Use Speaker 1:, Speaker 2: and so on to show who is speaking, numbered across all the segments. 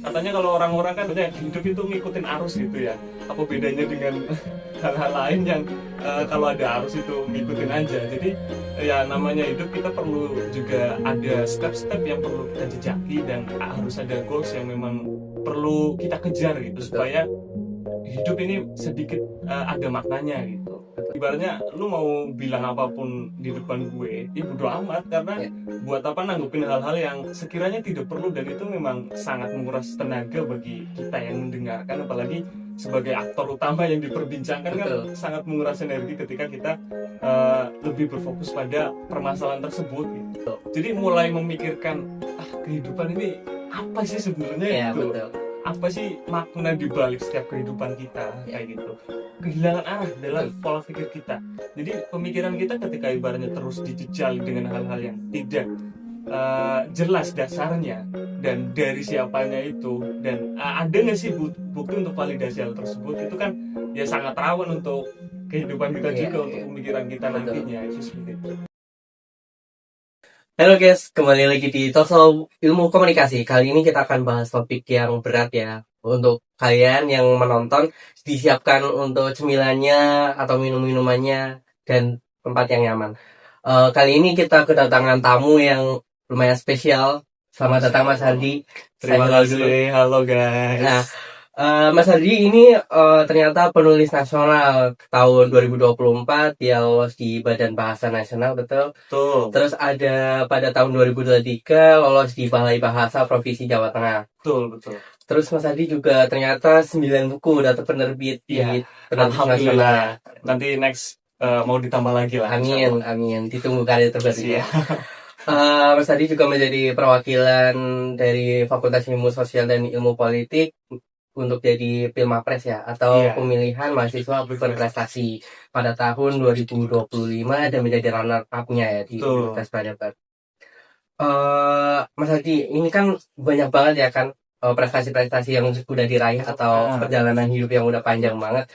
Speaker 1: Katanya kalau orang-orang kan katanya hidup itu ngikutin arus gitu ya. Apa bedanya dengan hal-hal lain yang kalau ada arus itu ngikutin aja. Jadi ya namanya hidup kita perlu juga ada step-step yang perlu kita jejaki dan harus ada goals yang memang perlu kita kejar gitu
Speaker 2: Betul.
Speaker 1: supaya hidup ini sedikit ada maknanya gitu. Ibaratnya lu mau bilang apapun di depan gue, ya bodo amat karena
Speaker 2: Ya,
Speaker 1: buat apa nanggupin hal-hal yang sekiranya tidak perlu dan itu memang sangat menguras tenaga bagi kita yang mendengarkan, apalagi sebagai aktor utama yang diperbincangkan kan
Speaker 2: betul.
Speaker 1: sangat menguras energi ketika kita lebih berfokus pada permasalahan tersebut gitu. Jadi mulai memikirkan kehidupan ini apa sih sebenarnya
Speaker 2: Ya,
Speaker 1: gitu,
Speaker 2: betul.
Speaker 1: apa sih makna di balik setiap kehidupan kita
Speaker 2: Ya,
Speaker 1: kayak gitu. Kehilangan arah dalam
Speaker 2: betul.
Speaker 1: pola pikir kita. Jadi pemikiran kita ketika ibaratnya terus dijejali dengan hal-hal yang tidak jelas dasarnya dan dari siapanya itu dan ada nggak sih bukti untuk validasi hal tersebut, itu kan ya sangat rawan untuk kehidupan kita
Speaker 2: Iya,
Speaker 1: juga, untuk
Speaker 2: iya,
Speaker 1: pemikiran kita
Speaker 2: betul.
Speaker 1: nantinya itu seperti itu.
Speaker 2: Halo guys, kembali lagi di Talk Show Ilmu Komunikasi. Kali ini kita akan bahas topik yang berat ya. Untuk kalian yang menonton, disiapkan untuk cemilannya atau minum-minumannya dan tempat yang nyaman. Kali ini kita kedatangan tamu yang lumayan spesial. Selamat
Speaker 1: Masya
Speaker 2: datang Mas
Speaker 1: Allah,
Speaker 2: Hardi. Saya
Speaker 1: terima
Speaker 2: kenal dulu.
Speaker 1: kasih, halo guys.
Speaker 2: Nah, Mas Hardi ini ternyata penulis nasional tahun 2024, dia lolos di Badan Bahasa Nasional, betul?
Speaker 1: Betul,
Speaker 2: Terus ada pada tahun 2023 lolos di Balai Bahasa Provinsi Jawa Tengah.
Speaker 1: betul, betul.
Speaker 2: Terus Mas Adi juga ternyata 9 buku udah penerbit
Speaker 1: Iya,
Speaker 2: di penerbit nasional
Speaker 1: alhamdulillah.
Speaker 2: ya.
Speaker 1: Nanti next mau ditambah lagi lah, insya
Speaker 2: Amin,
Speaker 1: Allah.
Speaker 2: amin. Ditunggu karya terbarunya.
Speaker 1: Siap.
Speaker 2: Mas Adi juga menjadi perwakilan dari Fakultas Ilmu Sosial dan Ilmu Politik untuk jadi Pilmapres ya, atau
Speaker 1: Iya,
Speaker 2: pemilihan mahasiswa berprestasi pada tahun 2025 dan menjadi runner up-nya ya di
Speaker 1: betul.
Speaker 2: Universitas Padang. Mas Adi, ini kan banyak banget ya kan prestasi-prestasi yang sudah diraih atau
Speaker 1: Ah,
Speaker 2: perjalanan hidup yang udah panjang banget.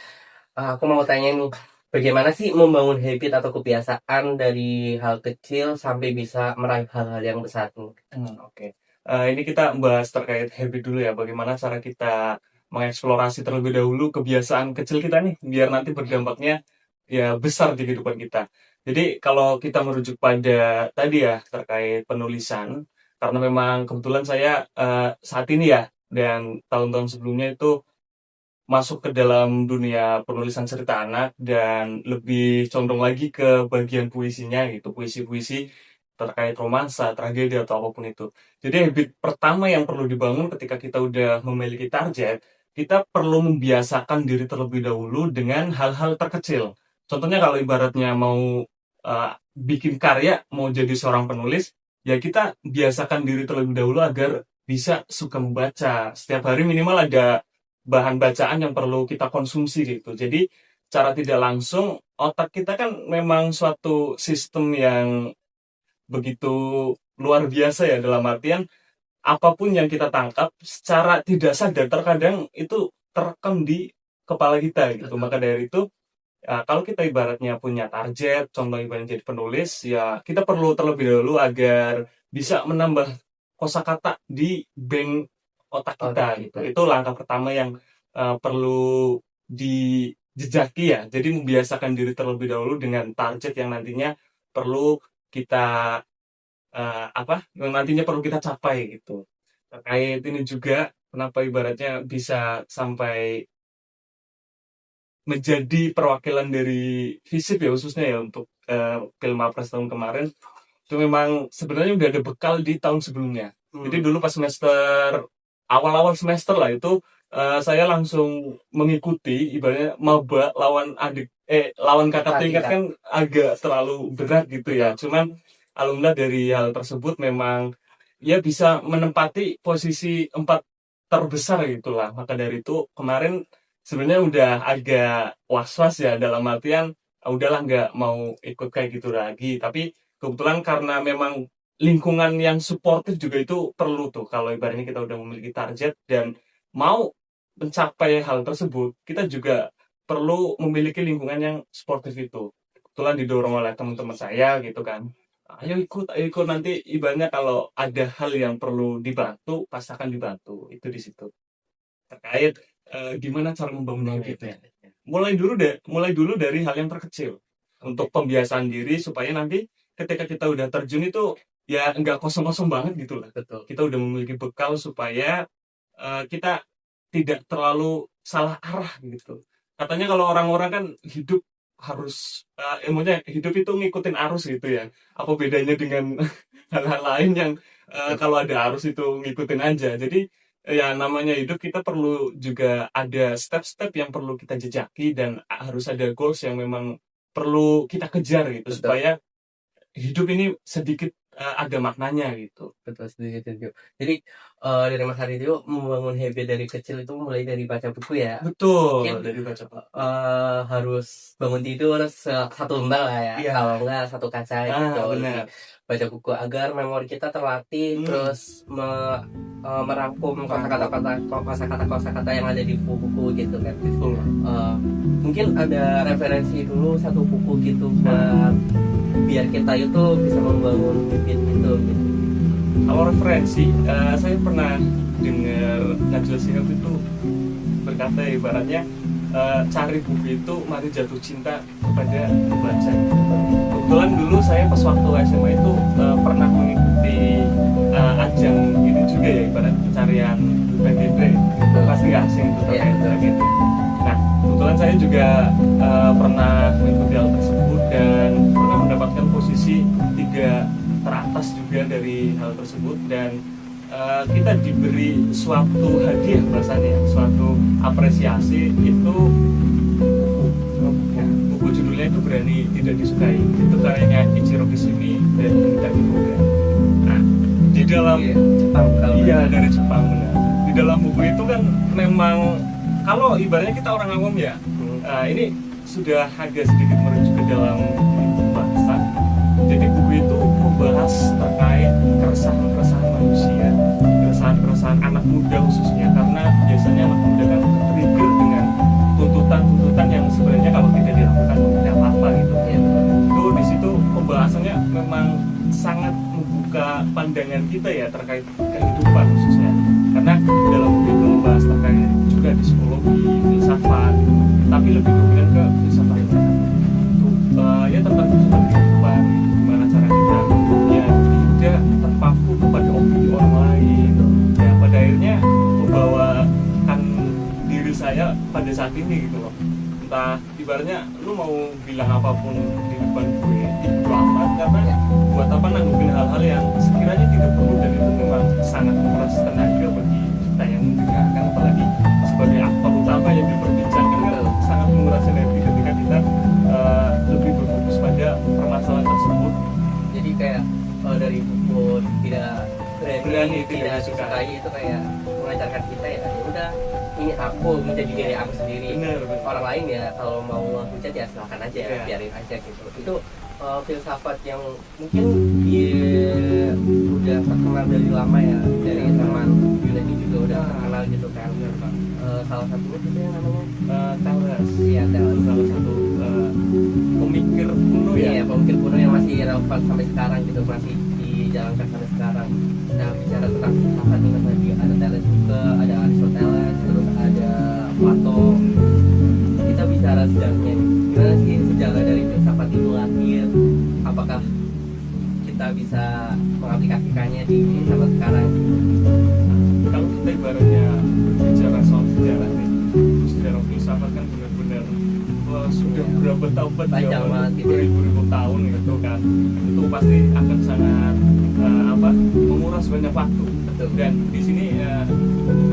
Speaker 2: Aku mau tanya nih, bagaimana sih membangun habit atau kebiasaan dari hal kecil sampai bisa meraih hal-hal yang besar?
Speaker 1: oke. Ini kita bahas terkait habit dulu ya. Bagaimana cara kita mengeksplorasi terlebih dahulu kebiasaan kecil kita nih, biar nanti berdampaknya ya besar di kehidupan kita. Jadi kalau kita merujuk pada tadi ya terkait penulisan, karena memang kebetulan saya saat ini ya dan tahun-tahun sebelumnya itu masuk ke dalam dunia penulisan cerita anak dan lebih condong lagi ke bagian puisinya gitu, puisi-puisi terkait romansa, tragedi atau apapun itu. Jadi habit pertama yang perlu dibangun ketika kita udah memiliki target, kita perlu membiasakan diri terlebih dahulu dengan hal-hal terkecil. Contohnya kalau ibaratnya mau bikin karya, mau jadi seorang penulis, ya kita biasakan diri terlebih dahulu agar bisa suka membaca. Setiap hari minimal ada bahan bacaan yang perlu kita konsumsi gitu. Jadi cara tidak langsung otak kita kan memang suatu sistem yang begitu luar biasa ya, dalam artian apapun yang kita tangkap secara tidak sadar terkadang itu terekam di kepala kita gitu. Maka dari itu ya, kalau kita ibaratnya punya target, contoh ibaratnya jadi penulis, ya kita perlu terlebih dahulu agar bisa menambah kosakata di bank otak
Speaker 2: Otak
Speaker 1: kita gitu.
Speaker 2: kita.
Speaker 1: Itu langkah pertama yang perlu dijejaki ya. Jadi membiasakan diri terlebih dahulu dengan target yang nantinya perlu kita yang nantinya perlu kita capai gitu. Terkait ini juga kenapa ibaratnya bisa sampai menjadi perwakilan dari FISIP ya khususnya ya untuk Pilmapres tahun kemarin, itu memang sebenarnya udah ada bekal di tahun sebelumnya. Jadi dulu pas semester awal-awal semester lah itu saya langsung mengikuti ibaratnya maba lawan lawan kakak
Speaker 2: Kakak
Speaker 1: tingkat
Speaker 2: tingkat,
Speaker 1: kan agak terlalu berat gitu ya.
Speaker 2: betul.
Speaker 1: Cuman alhamdulillah dari hal tersebut memang ya bisa menempati posisi 4 terbesar gitulah. Maka dari itu kemarin sebenarnya udah agak was-was ya, dalam artian udahlah nggak mau ikut kayak gitu lagi. Tapi kebetulan karena memang lingkungan yang suportif juga itu perlu tuh, kalau ibaratnya kita udah memiliki target dan mau mencapai hal tersebut, kita juga perlu memiliki lingkungan yang suportif itu. Kebetulan didorong oleh teman-teman saya gitu kan. ayo ikut nanti ibaratnya kalau ada hal yang perlu dibantu, pasti akan dibantu. Itu di situ. Terkait gimana cara membangun habitnya. Mulai dulu dari hal yang terkecil untuk pembiasaan diri supaya nanti ketika kita udah terjun itu ya nggak kosong-kosong banget gitu lah.
Speaker 2: Betul.
Speaker 1: Kita udah memiliki bekal supaya kita tidak terlalu salah arah gitu. Katanya kalau orang-orang kan hidup harus maksudnya hidup itu ngikutin arus gitu ya. Apa bedanya dengan hal-hal lain yang kalau ada arus itu ngikutin aja. Jadi ya namanya hidup kita perlu juga ada step-step yang perlu kita jejaki dan harus ada goals yang memang perlu kita kejar gitu
Speaker 2: Betul.
Speaker 1: supaya hidup ini sedikit ada maknanya gitu.
Speaker 2: Betul, setuju. Jadi dari Mas Hari itu membangun habit dari kecil itu mulai dari baca buku ya.
Speaker 1: Betul,
Speaker 2: Mungkin
Speaker 1: dari baca buku.
Speaker 2: harus bangun tidur satu lembar lah ya,
Speaker 1: Iya.
Speaker 2: kalau enggak satu kaca gitu.
Speaker 1: Benar.
Speaker 2: Baca buku agar memori kita terlatih, terus merangkum kosakata yang ada di buku gitu kan.
Speaker 1: Betul.
Speaker 2: Mungkin ada referensi dulu satu buku gitu buat biar kita itu bisa membangun habit gitu.
Speaker 1: Kalau referensi, saya pernah dengar Najwa Shihab itu berkata ibaratnya cari buku itu mari jatuh cinta kepada membaca. Kebetulan dulu saya pas waktu SMA itu pernah mengikuti ajang ini juga ya, ibarat pencarian genre. Itu pasti nggak asing itu terkait gitu. Nah, kebetulan saya juga pernah mengikuti hal tersebut dan pernah mendapatkan posisi 3 teratas juga dari hal tersebut dan kita diberi suatu hadiah bahasanya, suatu apresiasi itu buku. Ya, buku judulnya itu Berani Tidak Disukai. Itu karyanya Ichiro Kishimi dan Mitaki Koga. Nah, di dalam
Speaker 2: Jepang kalau
Speaker 1: iya dari Jepang benar. Di dalam buku itu kan memang kalau ibaratnya kita orang awam ya, ini sudah agak sedikit merujuk ke dalam bahasa. Jadi buku itu membahas terkait keresahan-keresahan manusia, keresahan-keresahan anak muda khususnya, karena biasanya anak muda kan trigger dengan tuntutan-tuntutan yang sebenarnya kalau tidak dilakukan tidak apa-apa gitu. Itu di situ pembahasannya memang sangat membuka pandangan kita ya terkait kehidupan khususnya, karena dalam buku itu membahas terkait juga psikologi, filsafat, tapi lebih dominan ke filsafat itu ya tentang filsafat kehidupan, gimana cara kita ya tidak terpaku kepada opini orang lain ya, pada akhirnya membawakan diri saya pada saat ini gitu loh. Entah ibaratnya lu mau bilang apapun di depan gue itu amat, karena buat apa nanggupin hal-hal yang sekiranya tidak perlu dan itu memang sangat menguras tenaga bagi kita yang mendengarkan, apalagi sebagai aktor utama yang diperbincangkan kan sangat menguras energi ketika kita lebih berfokus pada permasalahan tersebut.
Speaker 2: Jadi kayak dari buku berani tidak disukai itu kayak mengajarkan kita ya udah ini aku menjadi diri aku sendiri.
Speaker 1: Bener.
Speaker 2: Orang lain ya kalau mau hujat ya silakan aja, biarin aja gitu. Itu filsafat yang mungkin udah terkenal dari lama ya, dari zaman Yunani juga udah terkenal gitu kan. Salah satunya itu yang namanya
Speaker 1: Thales.
Speaker 2: Iya, Thales.
Speaker 1: Salah satu pemikir kuno ya.
Speaker 2: Iya, pemikir kuno yang masih relevan sampai sekarang gitu, masih dijalankan sampai sekarang. Nah, bicara tentang filsafat ini tadi ada Thales juga, ada Aristoteles, terus ada Plato. Kita bicara sejarahnya, gimana sih sejarah dari filsafat itu lahir? Apakah kita bisa mengaplikasikannya di filsafat sekarang?
Speaker 1: Kalau kita ibaratnya berbicara soal sejarah nih, sejarah filsafat kan benar-benar sudah berapa tahun,
Speaker 2: Panjang banget gitu.
Speaker 1: beribu-ribu tahun gitu kan, itu pasti akan sangat menguras banyak waktu.
Speaker 2: Betul.
Speaker 1: Dan di sini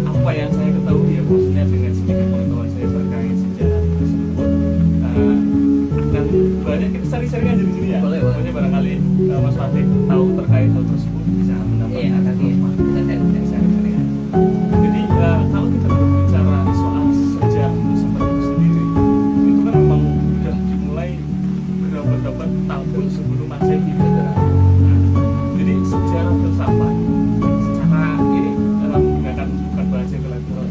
Speaker 1: apa yang saya ketahui ya, maksudnya dengan sedikit pengetahuan saya terkait sejarah tersebut, akan banyak kita sering-sering aja di sini ya.
Speaker 2: Boleh.
Speaker 1: Pokoknya barangkali Mas Fatih tahu terkait hal tersebut bisa mendapatkan.
Speaker 2: Iya, nanti kita share.
Speaker 1: Jadi kalau kita berbicara soal sejarah filsafat itu sendiri, itu kan memang sudah dimulai berapa tahun sebelum Masehi. Nah, jadi sejarah filsafat secara ini dalam menggunakan bukan bahasa intelektual,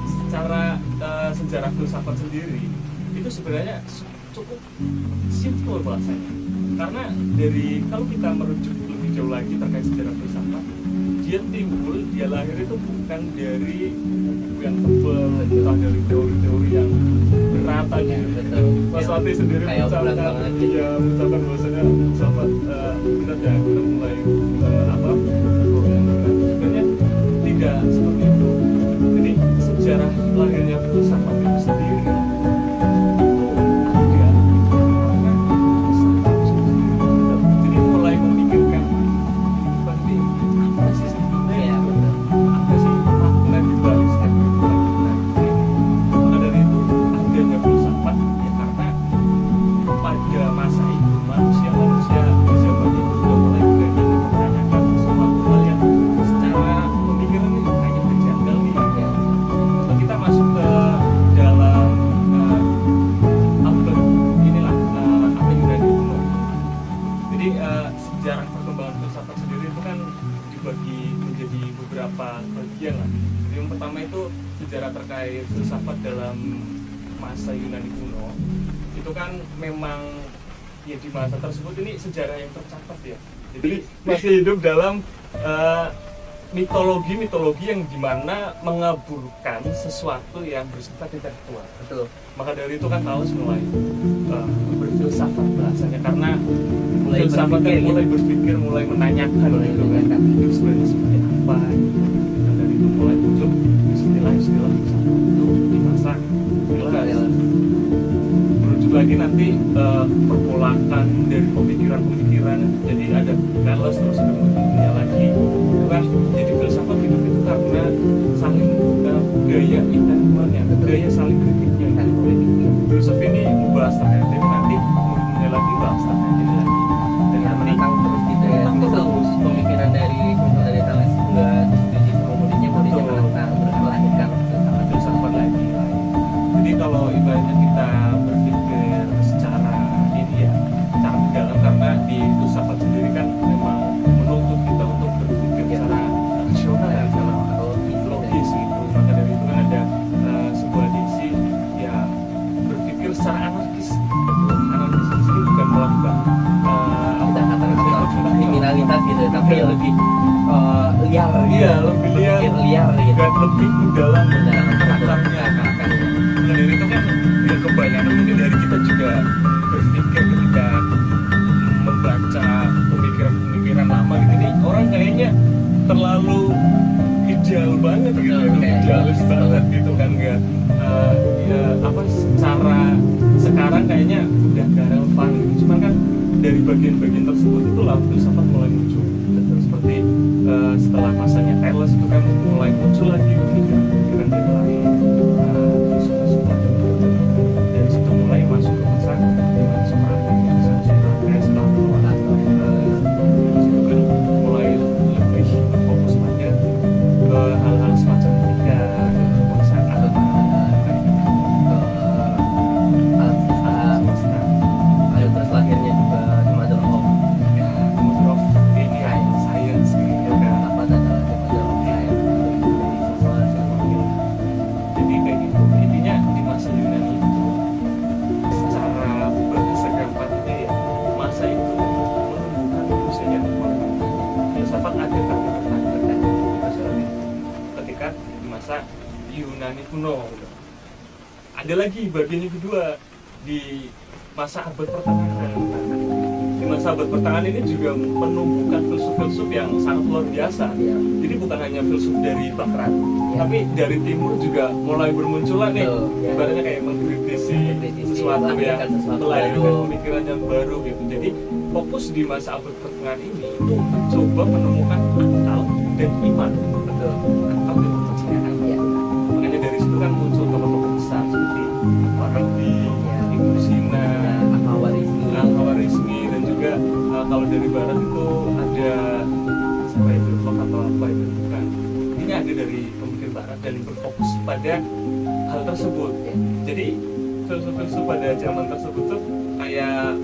Speaker 1: secara sejarah filsafat sendiri itu sebenarnya cukup simple bahasanya. Karena dari kalau kita merujuk lebih jauh lagi terkait sejarah filsafat, dia lahir itu bukan dari buku yang tebal, entah dari teori-teori yang berat aja.
Speaker 2: Betul.
Speaker 1: Mas Wati sendiri
Speaker 2: Kayak bulat
Speaker 1: mengucapkan,
Speaker 2: banget gitu.
Speaker 1: ya mengucapkan bahwasanya filsafat berat ya, kita mulai buku yang berat. Sebenarnya tidak seperti itu. Jadi sejarah lahirnya filsafat itu sendiri itu ada jadi mulai memikirkan berarti apa sih sebenarnya
Speaker 2: Iya, betul.
Speaker 1: apa sih makna di balik setiap kehidupan kita ini. Maka dari itu adanya filsafat ya karena pada masa itu manusia di zaman itu sudah mulai berani mempertanyakan sesuatu hal yang secara pemikiran ini kayaknya berjanggal nih ya. Kalau kita masuk ke dalam abad inilah apa Yunani kuno. Jadi sejarah perkembangan filsafat sendiri itu kan dibagi menjadi beberapa bagian lah. Jadi yang pertama itu sejarah terkait filsafat dalam masa Yunani kuno. Itu kan memang ya di masa tersebut ini sejarah yang tercatat ya. Jadi masih hidup dalam mitologi yang dimana mengaburkan sesuatu yang bersifat intelektual.
Speaker 2: Betul.
Speaker 1: Maka dari itu kan Thales mulai berfilsafat bahasanya karena
Speaker 2: Mulai
Speaker 1: filsafat kan
Speaker 2: berpikir,
Speaker 1: mulai berpikir, mulai menanyakan
Speaker 2: Mulai
Speaker 1: gitu kan
Speaker 2: menanyakan.
Speaker 1: hidup sebenarnya seperti apa gitu. Dan dari itu mulai muncul istilah-istilah filsafat itu di masa Thales. Merujuk lagi nanti perpolakan dari pemikiran-pemikiran, jadi ada Thales terus ada dunia lagi itu kan. Jadi filsafat hidup itu karena saling gaya intelektualnya, gaya saling kritiknya gitu. Filosofi ini membahas terkait ini nanti dunia lagi bahas terkait ini lagi dan
Speaker 2: Ya,
Speaker 1: nanti
Speaker 2: menentang terus gitu ya.
Speaker 1: Menentang
Speaker 2: Misal
Speaker 1: terus.
Speaker 2: pemikiran dari Thales nggak setuju sama muridnya
Speaker 1: Betul.
Speaker 2: menentang terus melahirkan filsafat.
Speaker 1: filsafat lagi. Jadi kalau ibaratnya kita berpikir secara ini ya, secara mendalam karena di filsafat sendiri kan memang menuntut kita untuk berpikir secara rasional ya, secara logis gitu. Maka dari itu kan ada sebuah diksi ya berpikir secara anarkis. Anarkis di sini bukan melakukan
Speaker 2: Kita katakan kriminalitas gitu ya, tapi
Speaker 1: Iya.
Speaker 2: lebih liar gitu.
Speaker 1: Iya, lebih liar.
Speaker 2: Berpikir liar gitu.
Speaker 1: dan lebih mendalam
Speaker 2: Mendalam
Speaker 1: karakternya. Nah, dari itu kan ya kebanyakan mungkin dari kita juga berpikir ketika membaca pemikiran-pemikiran lama gitu nih, orang kayaknya terlalu ideal banget gitu,
Speaker 2: Betul, kayak
Speaker 1: idealis
Speaker 2: idealis
Speaker 1: banget gitu kan, nggak ya apa secara sekarang kayaknya udah nggak relevan gitu. Cuman kan dari bagian-bagian tersebut itulah filsafat mulai muncul. Betul, seperti setelah masanya Thales itu kan mulai muncul lagi pemikiran-pemikiran dari lain, filsafat dari situ mulai masuk ke masa dimana Socrates, Plato, dari situ kan mulai lebih berfokus pada hal-hal semacam etika, kekuasaan, semesta.
Speaker 2: Ada terus lahirnya juga The Mother of
Speaker 1: Ya, Mother of ini ya, science gitu kan.
Speaker 2: apa adalah The Mother of Science dari semua ilmu.
Speaker 1: Jadi kayak gitu. Intinya di masa Yunani itu secara bahasa gampangnya ya masa itu menumbuhkan manusia filsafat ada tapi ketika di masa Yunani kuno. Ada lagi bagian yang kedua di masa abad pertengahan. Di masa abad pertengahan ini juga menumbuhkan filsuf-filsuf yang sangat luar biasa.
Speaker 2: Iya.
Speaker 1: Jadi bukan hanya filsuf dari Barat,
Speaker 2: Ya.
Speaker 1: tapi dari timur juga mulai bermunculan nih.
Speaker 2: Betul, ya.
Speaker 1: Ibaratnya kayak mengkritisi sesuatu yang
Speaker 2: melahirkan sesuatu
Speaker 1: melahirkan
Speaker 2: baru.
Speaker 1: pemikiran yang baru gitu. Jadi fokus di masa abad pertengahan ini itu mencoba menemukan akal dan iman.
Speaker 2: Betul.
Speaker 1: Akal dan kepercayaan.
Speaker 2: Iya.
Speaker 1: Makanya dari situ kan muncul tokoh-tokoh besar seperti Farabi,
Speaker 2: Ya.
Speaker 1: Ibnu Sina,
Speaker 2: Al-Khawarizmi.
Speaker 1: Al-Khawarizmi, dan juga kalau dari barat itu ada siapa itu Locke atau apa itu bukan. Ini ada dari pemikir barat dan berfokus pada hal tersebut.
Speaker 2: Ya.
Speaker 1: Jadi filsuf-filsuf pada zaman tersebut tuh kayak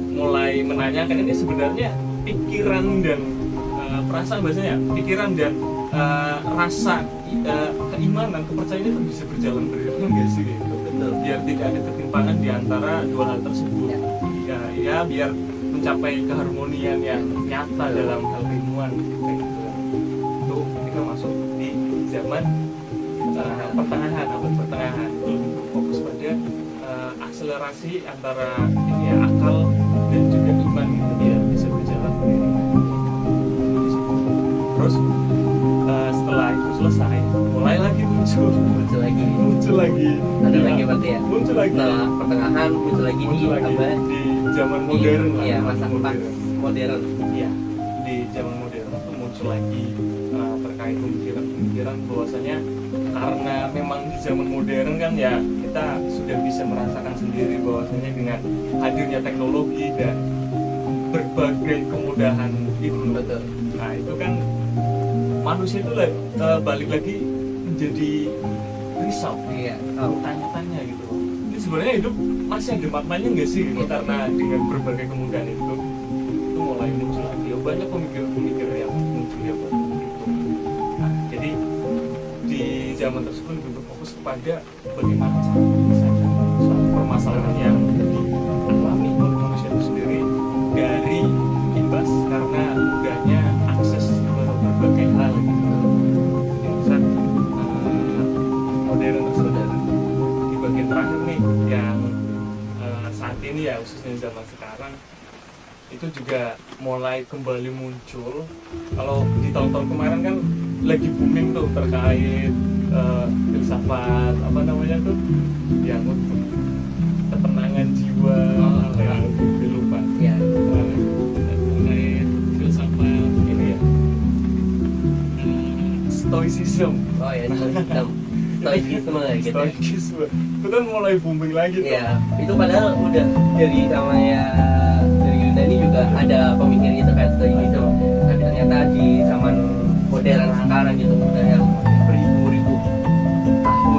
Speaker 1: mulai menanyakan ini sebenarnya pikiran dan perasaan bahasanya, pikiran dan rasa keimanan, kepercayaan itu bisa berjalan beriringan nggak sih gitu.
Speaker 2: Betul.
Speaker 1: Biar tidak ada ketimpangan di antara dua hal tersebut.
Speaker 2: Ya.
Speaker 1: Ya biar mencapai keharmonian yang nyata dalam hal keilmuan kayak gitu. Itu ketika masuk di zaman pertengahan, abad pertengahan, itu lebih fokus pada akselerasi antara ini ya, akal dan juga iman gitu ya, bisa berjalan beriringan. Terus setelah itu selesai, mulai lagi muncul lagi
Speaker 2: ada lagi berarti ya,
Speaker 1: muncul lagi
Speaker 2: setelah pertengahan muncul lagi di abad
Speaker 1: di zaman modern lah,
Speaker 2: ya,
Speaker 1: zaman
Speaker 2: masa modern.
Speaker 1: ya, di zaman modern itu muncul lagi terkait pemikiran bahwasanya karena memang di zaman modern kan ya kita sudah bisa merasakan sendiri bahwasanya dengan hadirnya teknologi dan berbagai kemudahan itu,
Speaker 2: Betul.
Speaker 1: nah itu kan manusia itu balik lagi menjadi risau,
Speaker 2: Iya.
Speaker 1: tanya-tanya gitu. Ini sebenarnya hidup masih ada maknanya nggak sih gitu? Karena dengan berbagai kemudahan itu mulai muncul lagi banyak pemikir-pemikir yang muncul ya Pak, gitu. Nah, jadi di zaman tersebut lebih berfokus kepada bagaimana cara menyelesaikan suatu permasalahan yang dialami oleh manusia itu sendiri dari imbas karena mudahnya akses ke berbagai hal gitu. Jadi misal modern tersebut di bagian terakhir nih yang saat ini ya khususnya zaman sekarang itu juga mulai kembali muncul. Kalau di tahun-tahun kemarin kan lagi booming tuh terkait filsafat apa namanya tuh yang untuk ketenangan jiwa, yang lupa
Speaker 2: Ya.
Speaker 1: terkait filsafat ini ya, stoicism.
Speaker 2: Oh ya, stoicisme gitu.
Speaker 1: Stoicism itu kan mulai booming lagi tuh.
Speaker 2: Iya, itu padahal udah dari namanya dari Yunani juga ada pemikir itu kan stoicism. Tapi ternyata di zaman modern sekarang gitu udah yang beribu-ribu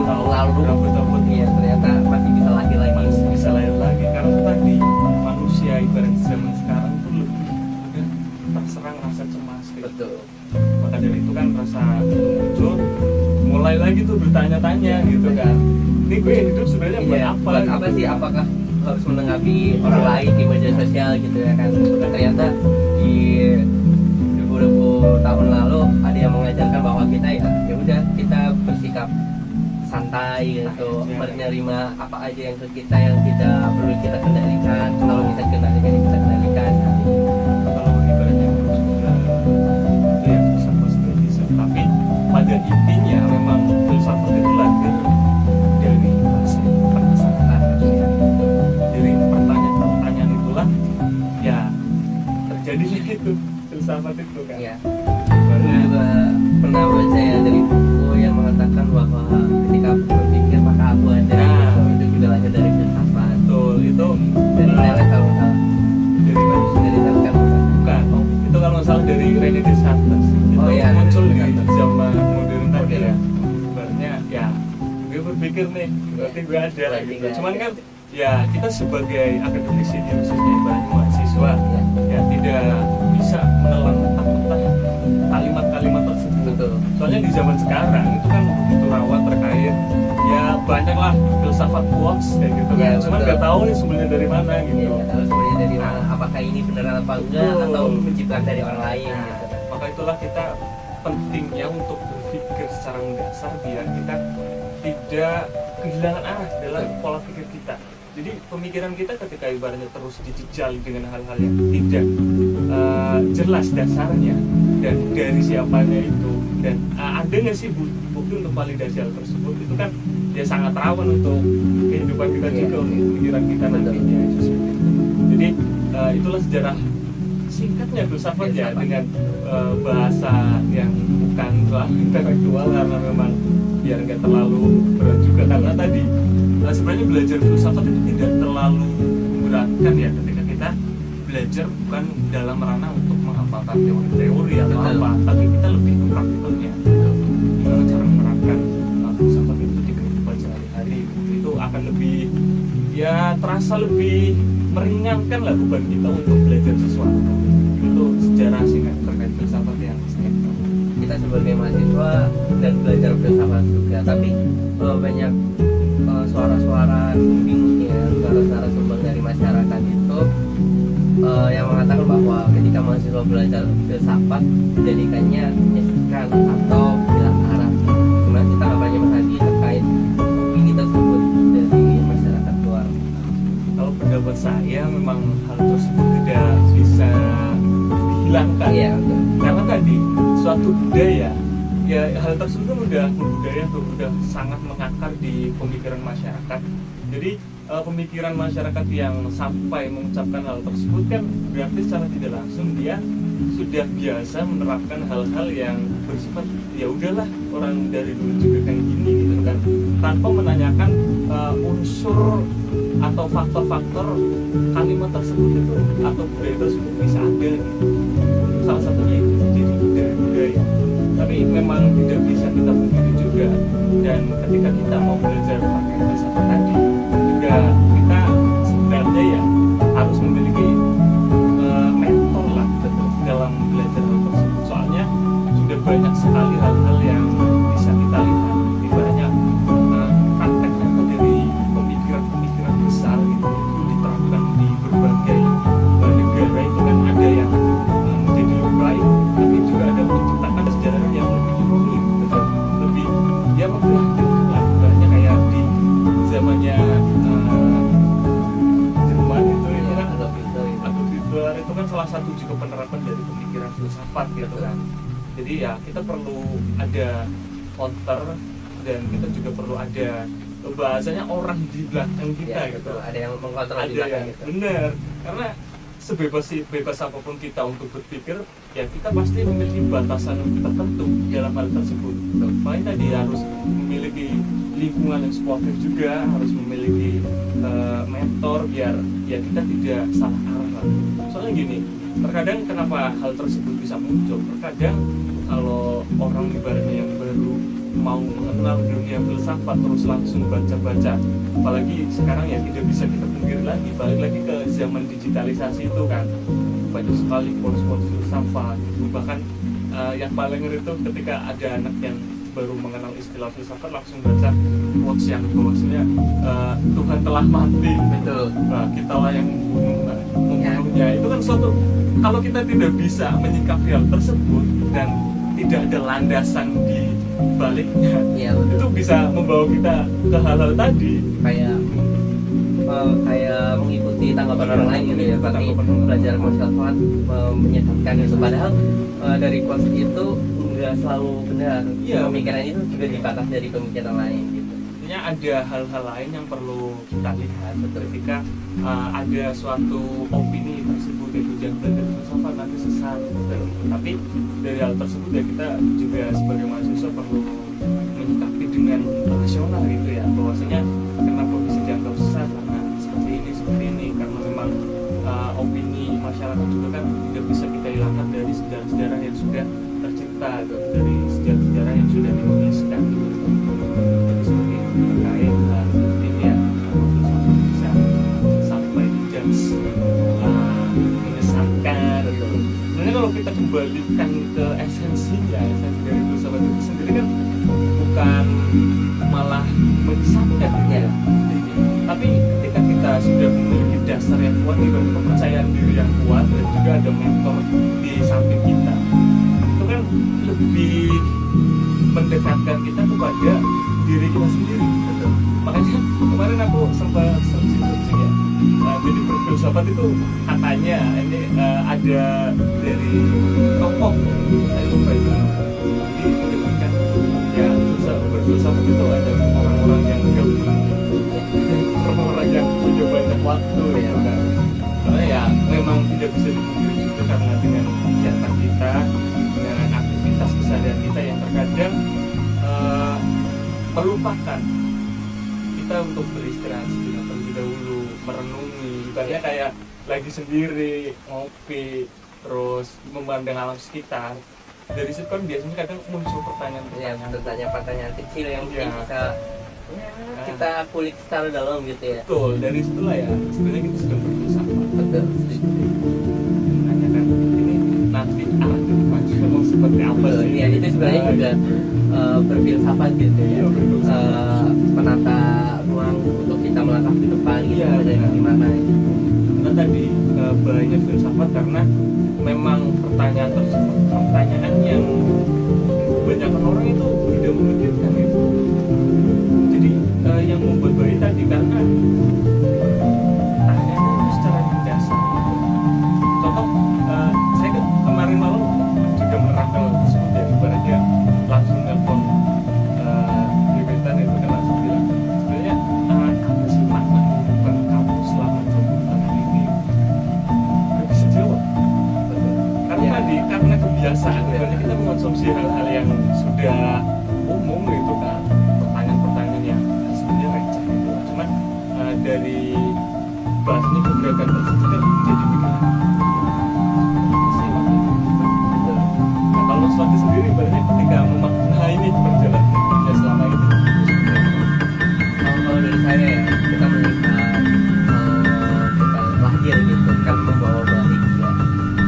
Speaker 2: tahun lalu,
Speaker 1: Berabad-abad
Speaker 2: iya ternyata masih bisa lahir lagi.
Speaker 1: masih bisa lahir lagi karena tadi manusia ibarat zaman sekarang itu lebih udah terserang rasa cemas gitu.
Speaker 2: Betul.
Speaker 1: Maka dari itu kan rasa itu muncul, mulai lagi tuh bertanya-tanya gitu kan, ini gue hidup sebenarnya buat
Speaker 2: Iya,
Speaker 1: apa
Speaker 2: buat
Speaker 1: gitu.
Speaker 2: apa sih? Apakah harus menanggapi orang lain di media sosial gitu ya kan? Ternyata di 2000 tahun lalu ada yang mengajarkan bahwa kita ya udah kita bersikap santai gitu,
Speaker 1: Iya.
Speaker 2: menerima apa aja yang ke kita yang tidak perlu kita kendalikan. Kalau bisa kendalikan ya kita kendalikan.
Speaker 1: Kalau ibaratnya sudah itu ya filsafat stoicism, tapi pada intinya memang filsafat itu lahir dari rasa penasaran, dari pertanyaan itulah ya terjadinya itu filsafat itu kan.
Speaker 2: Ya. Baru juga pernah baca ya dari buku yang mengatakan bahwa ketika aku berpikir maka aku ada.
Speaker 1: Nah.
Speaker 2: Itu juga lahir dari filsafat.
Speaker 1: Betul, itu
Speaker 2: Dari Nela kalau nggak salah.
Speaker 1: dari mana?
Speaker 2: Dari Nela kalau nggak salah.
Speaker 1: Bukan, itu kalau nggak salah dari René Descartes. Itu
Speaker 2: Oh, iya,
Speaker 1: muncul
Speaker 2: René
Speaker 1: di
Speaker 2: Descartes.
Speaker 1: zaman modern tadi
Speaker 2: Modern.
Speaker 1: ya. Ibaratnya ya gue berpikir nih, berarti gue ada
Speaker 2: Berarti
Speaker 1: gitu.
Speaker 2: gue
Speaker 1: Cuman
Speaker 2: ada.
Speaker 1: kan ya kita sebagai akademisi di khususnya ibaratnya mahasiswa
Speaker 2: Ya.
Speaker 1: ya tidak bisa menelan mentah-mentah kalimat-kalimat tersebut.
Speaker 2: Betul.
Speaker 1: Soalnya di zaman sekarang itu kan begitu rawan terkait ya banyaklah filsafat quotes kayak gitu kan.
Speaker 2: Ya,
Speaker 1: Cuman
Speaker 2: betul.
Speaker 1: nggak tahu nih sebenarnya dari mana gitu.
Speaker 2: Iya, nggak tahu sebenarnya dari mana. Apakah ini beneran apa enggak
Speaker 1: Betul.
Speaker 2: atau menciptakan dari orang lain
Speaker 1: Nah,
Speaker 2: gitu kan.
Speaker 1: maka itulah kita pentingnya untuk berpikir secara mendasar biar kita tidak kehilangan arah dalam pola pikir kita. Jadi pemikiran kita ketika ibaratnya terus dijejali dengan hal-hal yang tidak jelas dasarnya dan dari siapanya itu dan ada nggak sih bukti untuk validasi hal tersebut, itu kan ya sangat rawan untuk kehidupan kita
Speaker 2: Iya.
Speaker 1: juga, untuk pemikiran kita
Speaker 2: Betul.
Speaker 1: nantinya itu seperti itu. Jadi itulah sejarah singkatnya filsafat ya,
Speaker 2: Filsafat.
Speaker 1: dengan bahasa yang bukan terlalu intelektual karena memang biar nggak terlalu berat juga, karena tadi sebenarnya belajar filsafat itu tidak terlalu memberatkan ya ketika kita belajar bukan dalam ranah untuk menghafalkan teori-teori atau
Speaker 2: Betul.
Speaker 1: apa, tapi kita lebih ke praktikalnya, gimana cara menerapkan filsafat itu di kehidupan sehari-hari. Itu akan lebih ya terasa lebih meringankan lah beban kita untuk belajar sesuatu. Itu sejarah singkat terkait filsafat yang saya tahu.
Speaker 2: Kita sebagai mahasiswa dan belajar filsafat juga, tapi banyak suara-suara sumbing ya, suara-suara sumbang dari masyarakat itu yang mengatakan mahasiswa belajar filsafat menjadikannya menyesatkan atau hilang arah. Gimana sih tanggapannya Mas Hadi terkait opini tersebut dari masyarakat luar?
Speaker 1: Kalau pendapat saya memang hal tersebut tidak bisa dihilangkan.
Speaker 2: Iya, betul.
Speaker 1: Karena tadi suatu budaya, ya hal tersebut kan udah sangat mengakar di pemikiran masyarakat. Jadi pemikiran masyarakat yang sampai mengucapkan hal tersebut kan berarti secara tidak langsung dia sudah biasa menerapkan hal-hal yang bersifat ya udahlah orang dari dulu juga kayak gini gitu kan, tanpa menanyakan unsur atau faktor-faktor kalimat tersebut itu atau budaya tersebut bisa ada gitu. Salah satunya itu jadi dari budaya, tapi memang tidak bisa kita pungkiri juga. Dan ketika kita mau belajar pakai filsafat tadi juga kita sebenarnya ya harus memiliki mentor lah dalam belajar hal tersebut. Soalnya sudah banyak sekali hal-hal yang bisa kita lihat ibaratnya prakteknya dari pemikiran-pemikiran besar gitu itu diterapkan di berbagai negara. Itu kan ada yang menjadi lebih baik, tapi juga ada menciptakan sejarah yang lebih rumit gitu, lebih ya memprihatinkan lah ibaratnya kayak di zamannya Jerman itu kan Adolf Hitler itu kan salah satu juga penerapan dari pemikiran filsafat gitu kan. Jadi ya kita perlu ada counter dan kita juga perlu ada bahasanya orang di belakang kita
Speaker 2: Ya,
Speaker 1: gitu.
Speaker 2: betul. Ada yang mengkontrol di
Speaker 1: Ada
Speaker 2: belakang
Speaker 1: yang
Speaker 2: gitu.
Speaker 1: benar, karena bebas apapun kita untuk berpikir ya kita pasti memiliki batasan tertentu dalam hal tersebut. Paling tadi harus memiliki lingkungan yang sportif juga, harus memiliki mentor biar ya kita tidak salah arah. Soalnya gini, terkadang kenapa hal tersebut bisa muncul, terkadang kalau orang ibaratnya yang baru mau mengenal dunia filsafat terus langsung baca-baca, apalagi sekarang ya tidak bisa kita pungkiri lagi, balik lagi ke zaman digitalisasi itu kan banyak sekali quotes-quotes filsafat gitu. Bahkan yang paling ngeri itu ketika ada anak yang baru mengenal istilah filsafat langsung baca quotes yang bahwasanya Tuhan telah mati,
Speaker 2: Betul.
Speaker 1: kita lah yang membunuhnya. Itu kan suatu, kalau kita tidak bisa menyikapi hal tersebut dan tidak ada landasan di baliknya,
Speaker 2: Iya, betul.
Speaker 1: itu bisa membawa kita ke hal-hal tadi.
Speaker 2: Kayak mengikuti tanggapan orang lain gitu ya, berarti
Speaker 1: Tanggapan orang.
Speaker 2: belajar filsafat menyesatkan itu, padahal dari quotes itu nggak selalu benar.
Speaker 1: Iya.
Speaker 2: Pemikiran itu juga dibatas dari pemikiran lain gitu.
Speaker 1: Artinya ada hal-hal lain yang perlu kita lihat ketika ada suatu opini tersebut itu jangan belajar filsafat nanti sesat gitu. Tapi dari hal tersebut ya kita juga sebagai mahasiswa perlu menyikapi dengan rasional gitu ya, bahwasanya kenapa bisa dianggap sesat karena seperti ini karena memang opini masyarakat juga kan tidak bisa kita hilangkan dari sejarah-sejarah yang sudah tercipta gitu, dari sejarah-sejarah yang sudah dituliskan gitu. Jadi seperti itu terkait ini ya, filsafat bisa sampai dijudge menyesatkan gitu. Sebenarnya kalau kita kembalikan ke esensinya, esensi dari filsafat itu sendiri kan bukan malah menyesatkan ya, tapi ketika kita sudah memiliki dasar yang kuat nih, kepercayaan diri yang kuat dan juga ada mentor di samping kita, itu kan lebih mendekatkan kita kepada diri kita sendiri gitu. Makanya kemarin aku sempat searching ya, jadi berfilsafat itu katanya ini ada dari tokoh saya lupa itu, jadi menyebutkan ya berfilsafat itu ada orang-orang yang gabung, orang-orang yang punya banyak waktu ya kan. Karena ya memang tidak bisa dipungkiri juga karena dengan kegiatan kita, dengan aktivitas keseharian kita yang terkadang melupakan kita untuk beristirahat sejenak terlebih dahulu, merenungi, ibaratnya kayak lagi sendiri, ngopi, terus memandang alam sekitar. Dari situ kan biasanya kadang muncul
Speaker 2: Pertanyaan kecil yang mungkin
Speaker 1: Iya.
Speaker 2: bisa kita kulik secara dalam gitu ya.
Speaker 1: Betul, dari situlah ya sebenarnya kita sudah berfilsafat.
Speaker 2: Betul.
Speaker 1: Menanyakan ini nanti arah ke depannya mau seperti apa
Speaker 2: Betul.
Speaker 1: sih?
Speaker 2: Ya, itu sebenarnya juga berfilsafat gitu ya.
Speaker 1: Iya, berfilsafat.
Speaker 2: Menata ruang untuk kita melangkah ke depan gitu,
Speaker 1: Iya,
Speaker 2: dan
Speaker 1: benar.
Speaker 2: gimana gitu.
Speaker 1: Karena tadi banyak filsafat karena memang pertanyaan yang kebanyakan orang itu tidak memikirkan itu. Jadi yang membuat baik tadi karena pertanyaannya itu secara mendasar. Contoh, saya kemarin malam juga menerapkan hal tersebut ya, ibaratnya langsung nelfon gebetan itu kan langsung bilang sebenarnya apa sih makna kehidupan kamu selama 20 tahun ini? Gak bisa jawab. Karena tadi karena kebiasaan ibaratnya kita mengonsumsi hal-hal yang sudah umum gitu kan, pertanyaan-pertanyaan yang sebenarnya receh gitu. Cuman dari bahasanya gebrakan tersebut kan jadi pikiran. Nah, kalau Mas Fakih sendiri ibaratnya ketika memaknai ini perjalanan hidupnya selama ini itu seperti apa?
Speaker 2: Kalau dari saya ya, kita melihat kita lahir gitu kan membawa bahagia,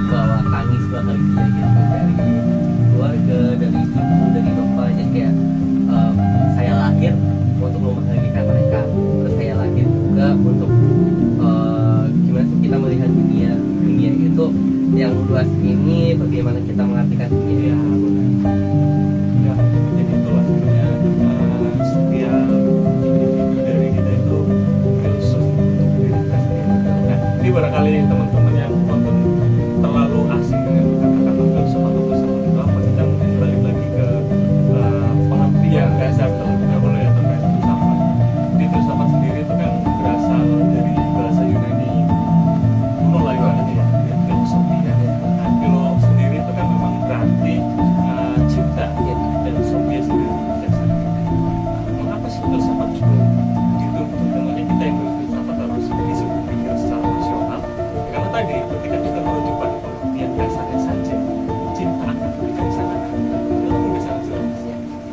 Speaker 2: bawa tangis bahagia gitu dari keluarga, dari ibu, dari bapak. Jadi kayak saya lahir untuk membahagiakan mereka, terus saya lahir juga untuk gimana sih kita melihat dunia itu yang luas ini, bagaimana kita mengartikan dunia.
Speaker 1: Ya, jadi itulah sebenarnya setiap individu dari kita itu filsuf untuk diri kita sendiri. Nah, ini barangkali teman-teman yang nonton terlalu asing dengan kata-kata filsuf atau filsafat itu apa, kita mungkin balik lagi ke pengertian dasar terlebih dahulu ya terkait filsafat. Di filsafat sendiri itu kan berasal dari bahasa Yunani kuno lah ibaratnya ya, filosofi ya. Nah, filosofi sendiri itu kan memang berarti cinta dan sofia sendiri dasar. Mengapa sih filsafat juga dituntut? Tentunya kita yang berfilsafat harus bisa berpikir secara rasional. Karena tadi ketika kita merujuk pada pengertian dasarnya saja, cinta akan kebijaksanaan itu udah sangat jelas.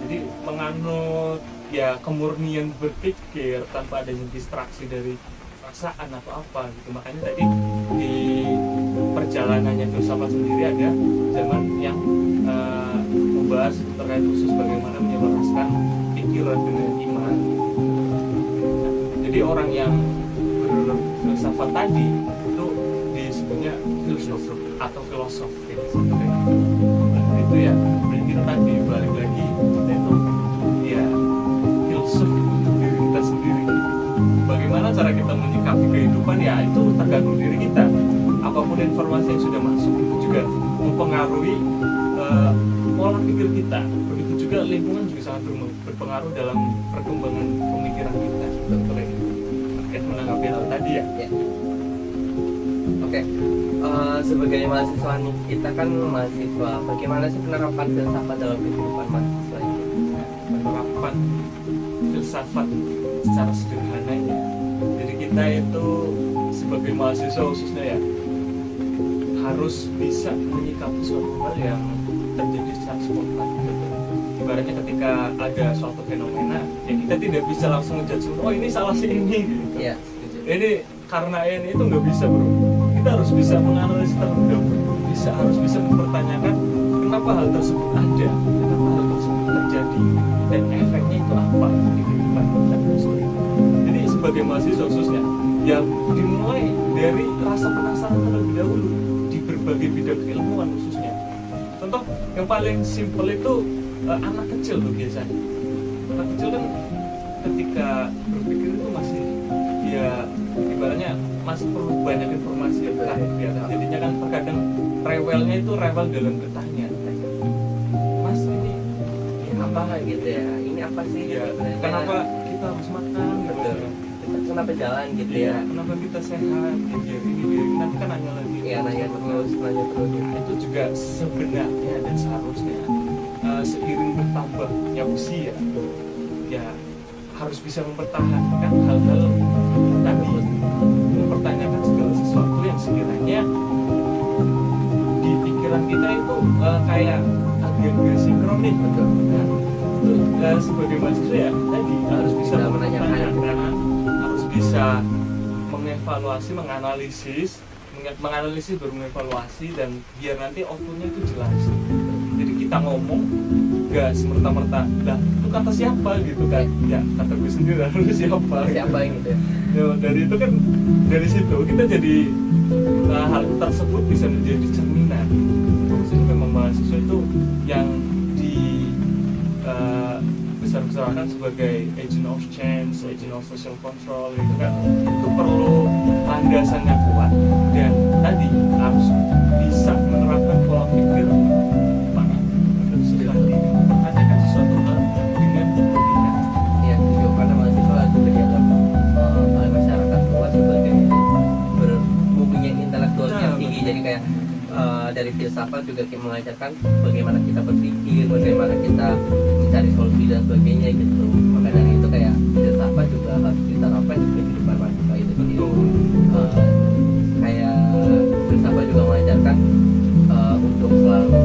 Speaker 1: Jadi menganut ya kemurnian berpikir tanpa adanya distraksi dari perasaan atau apa gitu. Makanya tadi di perjalanannya filsafat sendiri ada zaman yang membahas terkait khusus bagaimana menyelaraskan pikiran dengan iman. Jadi orang yang berfilsafat tadi itu disebutnya filsuf atau filosof gitu. Nah, itu ya berarti kita tadi balik lagi kita itu ya filsuf untuk diri kita sendiri. Bagaimana cara kita menyikapi kehidupan ya itu tergantung diri kita. Apapun informasi yang sudah masuk itu juga mempengaruhi pola pikir kita. Begitu juga lingkungan juga sangat berpengaruh dalam perkembangan pemikiran kita. Betul ya. Terkait menanggapi hal tadi ya.
Speaker 2: Oke. Sebagai mahasiswa nih, kita kan mahasiswa. Bagaimana sih penerapan filsafat dalam kehidupan mahasiswa ini?
Speaker 1: Penerapan filsafat secara sederhananya. Jadi kita itu sebagai mahasiswa khususnya ya harus bisa menyikapi suatu hal yang terjadi secara spontan gitu. Ibaratnya ketika ada suatu fenomena ya kita tidak bisa langsung ngejudge, oh ini salah si ini gitu.
Speaker 2: Iya.
Speaker 1: Ini karena ini itu nggak bisa bro. Kita harus bisa menganalisis terlebih dahulu, harus bisa mempertanyakan kenapa hal tersebut ada, kenapa hal tersebut terjadi, dan efeknya itu apa di kehidupan kita sendiri. Jadi sebagai mahasiswa khususnya, ya dimulai dari rasa penasaran terlebih dahulu di berbagai bidang keilmuan khususnya. Contoh yang paling simpel itu anak kecil tuh biasanya. Anak kecil kan ketika berpikir itu masih ya ibaratnya masih perlu banyak informasi yang ya. Jadinya kan terkadang rewelnya itu rewel dalam bertanya. Mas ini
Speaker 2: Apa gitu ya? Ini apa sih?
Speaker 1: ya
Speaker 2: Sebenarnya?
Speaker 1: kenapa kita harus makan gitu.
Speaker 2: Kita kenapa jalan gitu
Speaker 1: Iya,
Speaker 2: ya?
Speaker 1: kenapa kita sehat ya, biar ini nanti kan nanya lagi.
Speaker 2: Iya, nanya terus.
Speaker 1: Nah, itu juga sebenarnya dan seharusnya seiring bertambahnya usia ya harus bisa mempertahankan hal-hal tadi, mempertanyakan segala sesuatu yang sekiranya di pikiran kita itu kayak agak sinkronis betul. Nah, itu sebagai mahasiswa ya tadi harus bisa mempertanyakan, harus bisa mengevaluasi, menganalisis baru mengevaluasi, dan biar nanti outputnya itu jelas. Jadi kita kita ngomong gak semerta-merta lah itu kata siapa gitu kan, ya kata gue sendiri lalu siapa
Speaker 2: gitu ya.
Speaker 1: ya, dari itu kan, dari situ kita jadi hal tersebut bisa menjadi cerminan. Jadi memang mahasiswa itu yang di besar-besarkan sebagai agent of change, agent of social control gitu kan, itu perlu landasan yang kuat dan tadi harus bisa menerapkan pola pikir mana sesuatu, mempertanyakan sesuatu hal dengan logika.
Speaker 2: Ya, setuju. Karena mahasiswa itu dianggap oleh masyarakat luas sebagai mempunyai intelektual yang tinggi. Jadi kayak dari filsafat juga mengajarkan bagaimana kita berpikir, bagaimana kita mencari solusi dan sebagainya gitu. Maka dari itu kayak filsafat juga harus diterapkan di kehidupan mahasiswa itu sendiri. Kayak filsafat juga mengajarkan untuk selalu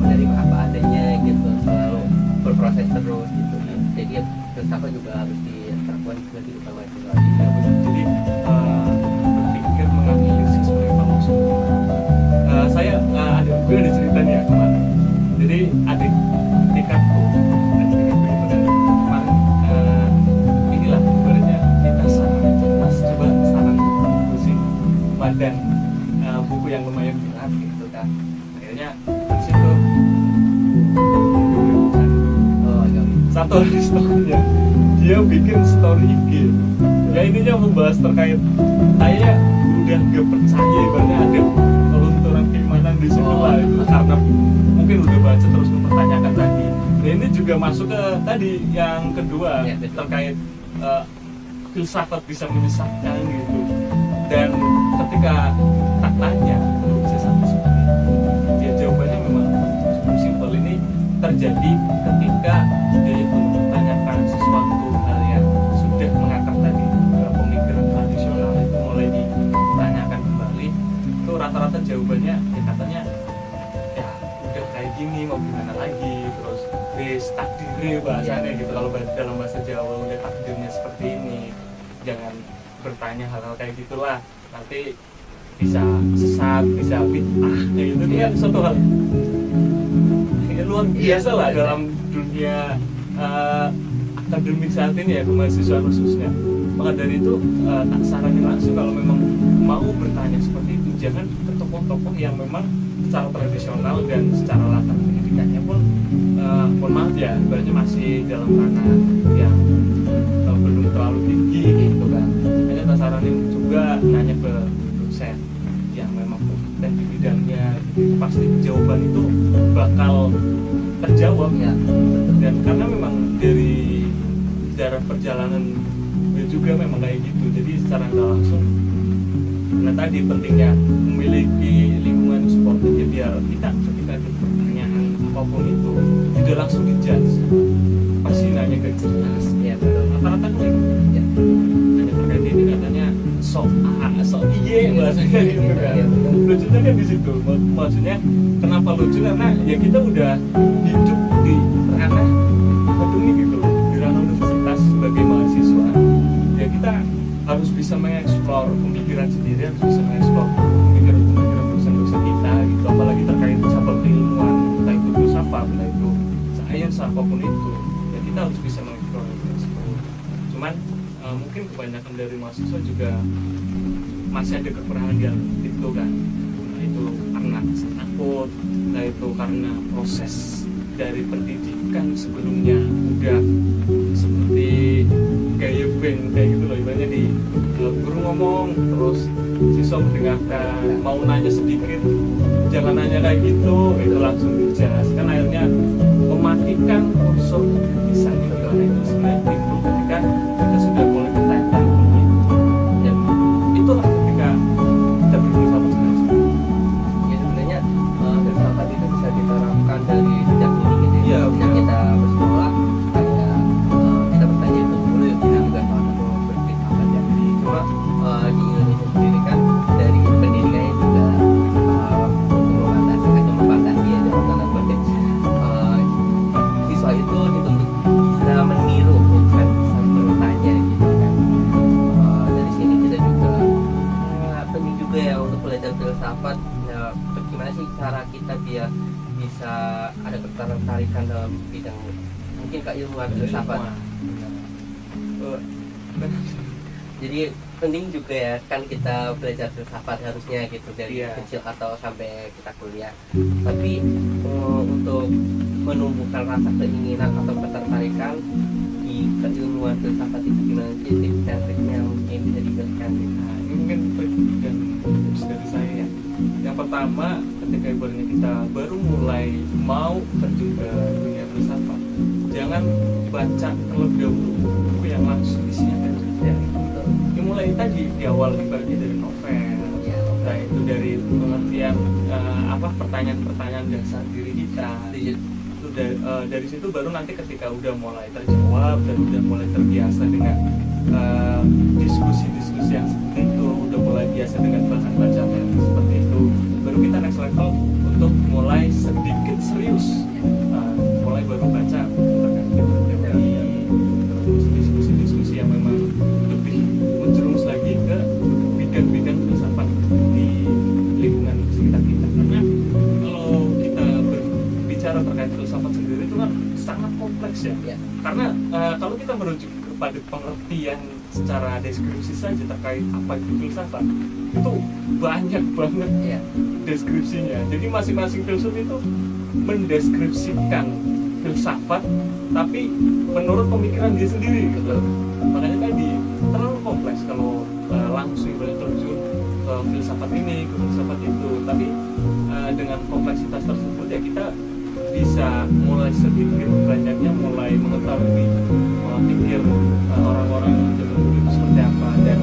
Speaker 2: menerima apa adanya gitu, selalu berproses terus gitu. Jadi filsafat juga harus diterapkan di kehidupan mahasiswa.
Speaker 1: Jadi berpikir menganalisis mereka maksudnya. Saya gue ada cerita nih ya kemarin. Jadi adik tingkatku itu kan kemarin inilah ibaratnya kita mas coba saran pusing badan buku yang lumayan berat gitu kan. Akhirnya di situ satu hari story-nya dia bikin story IG. Ya intinya membahas terkait saya udah gak percaya ibaratnya ada kelunturan keimanan di situ lah itu, karena mungkin udah baca terus mempertanyakan tadi. Nah ini juga masuk ke tadi yang kedua
Speaker 2: ya,
Speaker 1: terkait filsafat bisa menyesatkan gitu. Dan ketika tak tanya bisa sampai seperti itu, ya jawabannya memang cukup simpel. Ini terjadi ketika dia itu mempertanyakan sesuatu hal yang sudah mengakar tadi, pemikiran tradisional itu mulai ditanyakan kembali. Itu rata-rata jawabannya ya katanya ya udah kayak gini mau gimana lagi, terus wis takdir bahasanya gitu. Kalau dalam bahasa Jawa udah takdirnya seperti ini, jangan bertanya hal-hal kayak gitulah, nanti bisa sesat, bisa bid'ah kayak gitu. Dia suatu hal luar biasa lah dalam dunia akademik saat ini ya, kemahasiswaan khususnya. Maka dari itu tak saranin langsung kalau memang mau bertanya seperti itu, jangan ke tokoh-tokoh yang memang secara tradisional dan secara latar pendidikannya pun mohon maaf ya, ibaratnya masih dalam ranah yang belum terlalu tinggi gitu kan. Hanya tak saranin juga nanya ke dosen yang memang kompeten di bidangnya gitu. Pasti jawaban itu bakal terjawab ya. Dan karena memang dari sejarah perjalanan gue juga memang kayak gitu, jadi secara nggak langsung karena tadi pentingnya memiliki lingkungan supportif ya, biar kita ketika ada pertanyaan apapun itu tidak langsung dijudge, pasti nanya ke jelas ya. Rata-rata kan ya nanya terkait ini katanya sok iye bahasanya gitu kan. Lucunya kan di situ. Maksudnya kenapa lucu, karena ya kita udah hidup di ranah akademik gitu loh, di ranah universitas sebagai mahasiswa. Ya kita harus bisa mengeksplor pemikiran sendiri, harus bisa mengeksplor pemikiran dosen-dosen kita gitu, apalagi terkait cabang keilmuan, entah itu filsafat, entah itu sains, apapun itu. Ya kita harus bisa mengeksplor itu. Cuman mungkin kebanyakan dari mahasiswa juga masih ada kekurangan yang itu kan, nah itu karena takut, nah itu karena proses dari pendidikan sebelumnya udah seperti gaya band kayak gitu loh, ibaratnya di guru ngomong terus siswa mendengarkan, mau nanya sedikit jangan nanya kayak gitu, itu langsung dijahas kan, akhirnya mematikan unsur bisa gitu. Karena itu sebenarnya timbul ketika kita sudah mulai bertanya-tanya ya, itulah ketika kita berfilsafat sebenarnya.
Speaker 2: Ya sebenarnya filsafat itu bisa diterapkan dari sejak dini gitu ya. Sejak kita bersekolah kayak kita bertanya itu dulu ya, kita juga salah satu berfilsafat ya. Cuma di Indonesia sendiri kan dari pendidikannya juga membatasi ya, dalam tanda kutip siswa itu dituntut bisa meniru keilmuan filsafat.
Speaker 1: Eh, benar.
Speaker 2: Jadi penting juga ya kan kita belajar filsafat harusnya gitu dari
Speaker 1: Iya.
Speaker 2: kecil atau sampai kita kuliah. Tapi untuk menumbuhkan rasa keinginan atau ketertarikan di keilmuan filsafat itu gimana sih tips dan triknya mungkin bisa diberikan?
Speaker 1: Nah, ini mungkin trik dan tips dari saya ya. Yang pertama, ketika ibaratnya kita baru mulai mau terjun ke dunia filsafat, jangan baca terlebih dahulu buku yang langsung isinya kan
Speaker 2: Ya,
Speaker 1: dimulai tadi di awal ibaratnya dari novel,
Speaker 2: ya,
Speaker 1: nah itu dari pengertian pertanyaan-pertanyaan dasar diri kita.
Speaker 2: setuju.
Speaker 1: Itu dari situ baru nanti ketika udah mulai terjawab dan udah mulai terbiasa dengan diskusi-diskusi yang seperti itu, udah mulai biasa dengan bacaan-bacaan yang seperti itu, baru kita next level untuk mulai sedikit serius. Mulai baru baca terkait teori, terus diskusi-diskusi yang memang lebih menjerumus lagi ke bidang-bidang filsafat di lingkungan sekitar kita. Karena kalau kita berbicara terkait filsafat sendiri itu kan sangat kompleks ya.
Speaker 2: Ya.
Speaker 1: Karena kalau kita merujuk kepada pengertian secara deskripsi saja terkait apa itu filsafat, itu banyak banget
Speaker 2: Ya.
Speaker 1: deskripsinya. Jadi masing-masing filsuf itu mendeskripsikan filsafat tapi menurut pemikiran dia sendiri gitu. Makanya tadi terlalu kompleks kalau langsung terjun ke filsafat ini, ke filsafat itu. Tapi dengan kompleksitas tersebut ya kita bisa mulai sedikit banyaknya mulai mengetahui pikir orang-orang zaman dulu itu seperti apa. Dan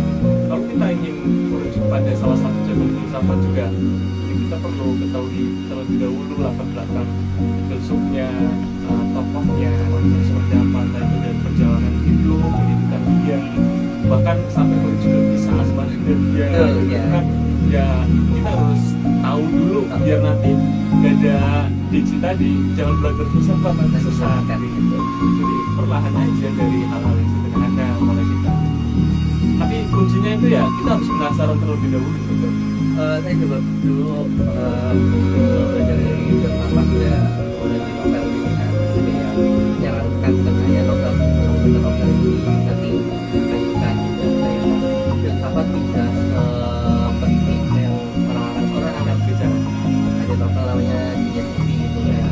Speaker 1: kalau kita ingin merujuk pada salah satu cabang filsafat juga, ya kita perlu ketahui terlebih dahulu latar belakang filsufnya, tokohnya seperti apa, entah itu dari perjalanan hidup, pendidikan dia, bahkan sampai merujuk ke kisah asmara dan dia.
Speaker 2: Ya.
Speaker 1: Kan ya kita harus tahu dulu biar nanti gak ada diksi tadi, jangan belajar filsafat nanti sesat gitu. Jadi perlahan aja dari hal-hal yang sederhana mulai kita. Tapi kuncinya itu ya kita harus penasaran terlebih dahulu gitu.
Speaker 2: Saya juga dulu belajar dari filsafat ya udah di novel gitu kan, jadi yang menyarankan katanya novel ini tapi bukan juga kayak filsafat bisa seperti yang orang akan bicara. Ada novel namanya Dia Sophie gitu ya,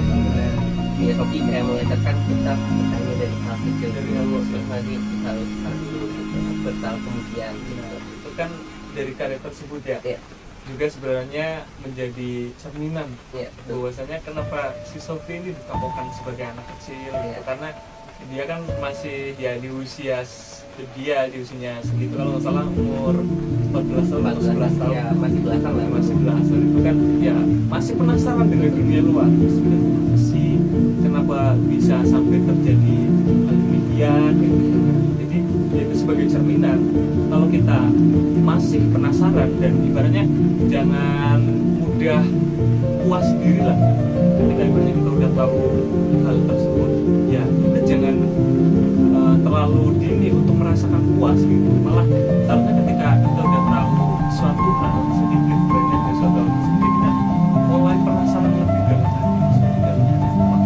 Speaker 2: Dia Sophie kayak mengajarkan kita bertanya dari hal kecil
Speaker 1: Dari
Speaker 2: dulu,
Speaker 1: hal kecil.
Speaker 2: terus nanti kita harus besar dulu gitu, besar kemudian gitu.
Speaker 1: Nah, itu kan dari karya tersebut ya.
Speaker 2: Iya.
Speaker 1: Juga sebenarnya menjadi cerminan
Speaker 2: Ya, betul.
Speaker 1: bahwasanya kenapa si Sophie ini ditampilkan sebagai anak kecil gitu.
Speaker 2: Iya.
Speaker 1: Karena dia kan masih ya di usianya segitu, kalau nggak salah umur 14 tahun atau 11 tahun
Speaker 2: ya masih belasan lah
Speaker 1: masih belasan itu kan ya masih penasaran dengan dunia luar. Sebenarnya apa sih, kenapa bisa sampai terjadi hal demikian gitu. Jadi ya itu sebagai cerminan kalau kita masih penasaran dan ibaratnya jangan mudah puas diri lah ketika ibaratnya kita udah tahu hal tersebut, ya kita jangan terlalu dini untuk merasakan puas gitu. Malah seharusnya ketika kita udah tahu suatu hal sedikit banyak dari suatu hal tersebut, kita mulai penasaran lebih dalam lagi sebenarnya apa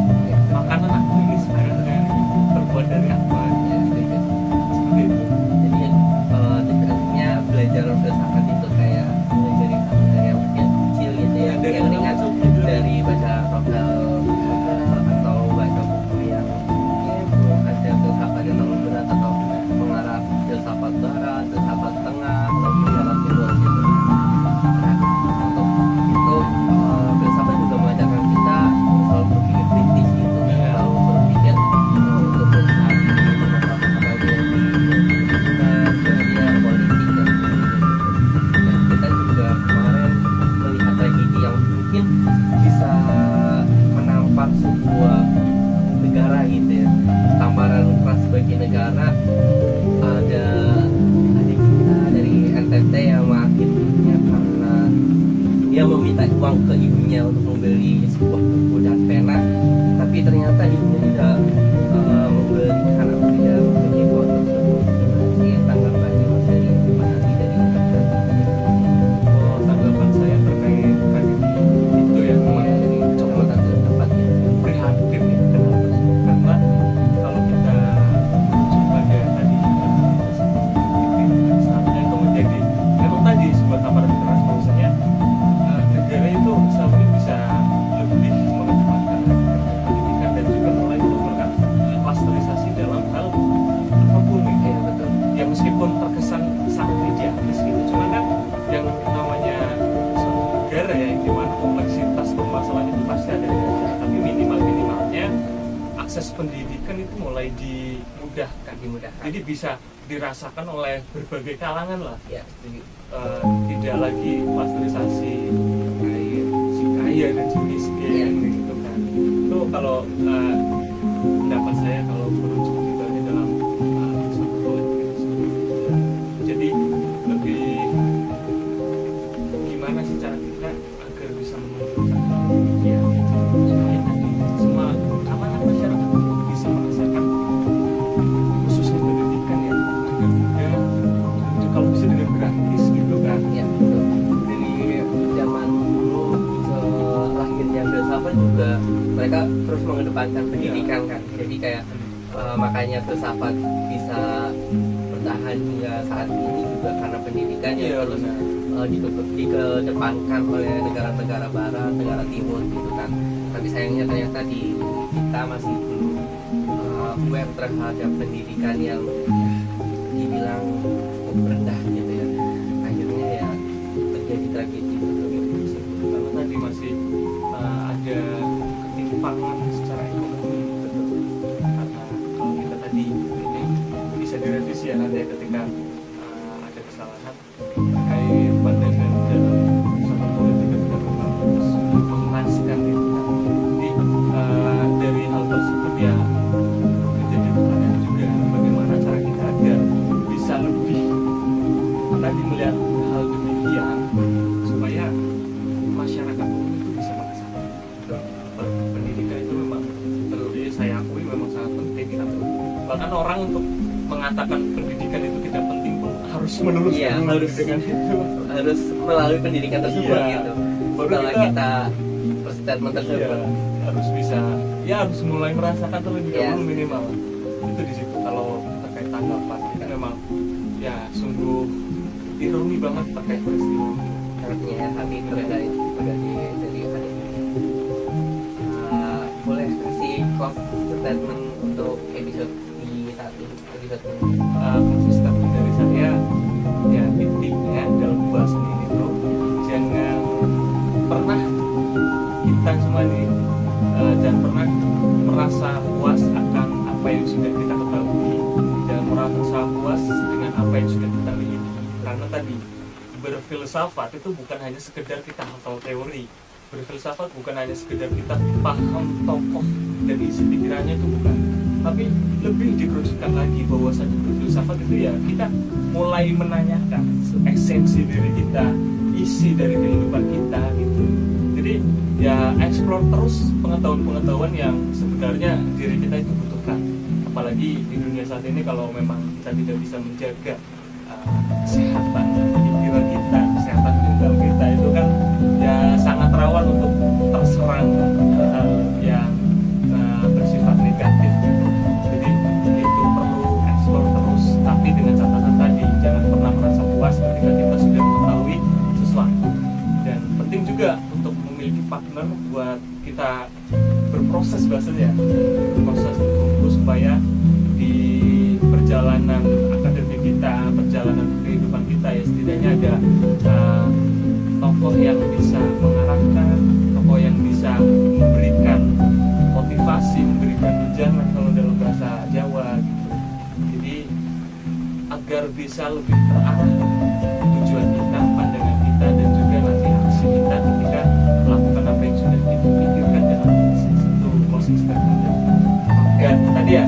Speaker 1: makanan aku ini sebenarnya terbuat dari apa
Speaker 2: ya, gitu.
Speaker 1: seperti itu.
Speaker 2: Jadi sebenarnya belajar filsafat itu kayak belajar hal yang kecil gitu ya,
Speaker 1: Dari
Speaker 2: yang ringan dari baca novel atau baca buku yang ada filsafat yang terlalu berat atau mengarah filsafat barat, filsafat tengah atau filsafat timur gitu. Nah, untuk itu filsafat juga mengajarkan kita selalu berpikir kritis gitu, selalu berpikir untuk berusaha apa aja yang dunia politik dan kita juga kemarin melihat tragedi yang mungkin bisa menampar sebuah negara gitu ya, tamparan keras bagi negara. Ada kita dari NTT yang akhirnya karena dia meminta uang ke ibunya untuk membeli sebuah buku dan pena, tapi ternyata ibunya tidak membelikan atau tidak membeli uang tersebut. Gimana sih tanggapannya Mas dari nanti dari NTT?
Speaker 1: Oh, tanggapan saya terkait tragedi itu ya
Speaker 2: Dari kecamatan tempat gitu.
Speaker 1: prihatin ya. Kenapa sih? Karena kalau kita meskipun terkesan sangat idealis gitu, cuman kan yang namanya suatu negara ya, yang dimana kompleksitas permasalahan itu pasti ada, tapi minimalnya akses pendidikan itu mulai dimudahkan. Jadi bisa dirasakan oleh berbagai kalangan lah.
Speaker 2: Ya.
Speaker 1: Jadi, tidak lagi pasteurisasi terkait si kaya dan si miskin gitu kan. Itu kalau pendapat saya kalau merujuk pribadi dalam suatu politik. Jadi lebih gimana sih cara kita agar bisa menunjukkan ya supaya tadi semua kalangan masyarakat itu bisa merasakan khususnya pendidikan ya dengan mudah, dan kalau bisa dengan gratis gitu kan.
Speaker 2: Ya, betul. Dari zaman dulu lahirnya filsafat juga mereka terus mengedepankan pendidikan kan. Jadi kayak makanya filsafat bisa bertahan hingga saat ini juga karena pendidikan
Speaker 1: Iya,
Speaker 2: yang terus dikedepankan oleh negara-negara barat, negara timur gitu kan. Tapi sayangnya ternyata di kita masih belum aware terhadap pendidikan yang dibilang cukup rendah gitu ya. Akhirnya ya terjadi tragedi
Speaker 1: Karena tadi masih ada ketimpangan secara ekonomi gitu. Karena kalau kita tadi ini bisa direvisi ya nanti ya ketika ada kesalahan terkait pandangan dalam suatu politik ketika memang harus mengenaskan itu kan. Jadi dari hal tersebut ya menjadi pertanyaan juga bagaimana cara kita agar bisa lebih tadi melihat hal demikian supaya masyarakat umum itu bisa merasakan pendidikan itu memang perlu, saya akui memang sangat penting satu. Bahkan orang untuk mengatakan pendidikan itu tidak penting pun harus meneruskan
Speaker 2: Iya, harus
Speaker 1: dengan itu.
Speaker 2: harus melalui pendidikan tersebut
Speaker 1: Iya.
Speaker 2: gitu.
Speaker 1: Baru
Speaker 2: Setelah
Speaker 1: kita-
Speaker 2: kita berstatement
Speaker 1: Iya,
Speaker 2: tersebut.
Speaker 1: harus bisa, ya harus mulai merasakan terlebih
Speaker 2: Yes.
Speaker 1: dahulu minimal. Itu di situ kalau terkait tanggapan kita memang ya sungguh ironi banget terkait peristiwa.
Speaker 2: Artinya hati itu beda dari hari ini. Boleh kasih close statement untuk episode di saat ini, episode ini.
Speaker 1: Konsisten dari saya ya intinya dalam pembahasan ini tuh jangan pernah kita semua ini jangan pernah merasa puas akan apa yang sudah kita ketahui, dan merasa puas dengan apa yang sudah kita lihat. Karena tadi berfilsafat itu bukan hanya sekedar kita hafal teori, berfilsafat bukan hanya sekedar kita paham tokoh dan isi pikirannya, itu bukan, tapi lebih dikerucutkan lagi bahwasanya berfilsafat itu ya kita mulai menanyakan esensi diri kita, isi dari kehidupan kita gitu. Jadi ya explore terus pengetahuan-pengetahuan yang sebenarnya diri kita itu butuhkan, apalagi di dunia saat ini kalau memang kita tidak bisa menjaga kesehatan pikiran kita, kesehatan mental kita itu kan ya sangat rawan untuk terserang hal yang bersifat negatif gitu. Jadi itu perlu explore terus, tapi dengan catatan tadi jangan pernah merasa puas ketika kita sudah mengetahui sesuatu. Dan penting juga untuk memiliki partner buat kita berproses, bahasanya proses itu supaya di perjalanan akademik kita, perjalanan kehidupan kita ya setidaknya ada tokoh yang bisa mengarahkan, tokoh yang bisa memberikan motivasi, memberikan wejangan kalau dalam bahasa Jawa gitu. Jadi agar bisa lebih terarah tujuan kita, pandangan kita, dan juga nanti aksi kita ketika melakukan apa yang sudah kita pikirkan dalam itu closing statement. Dan tadi ya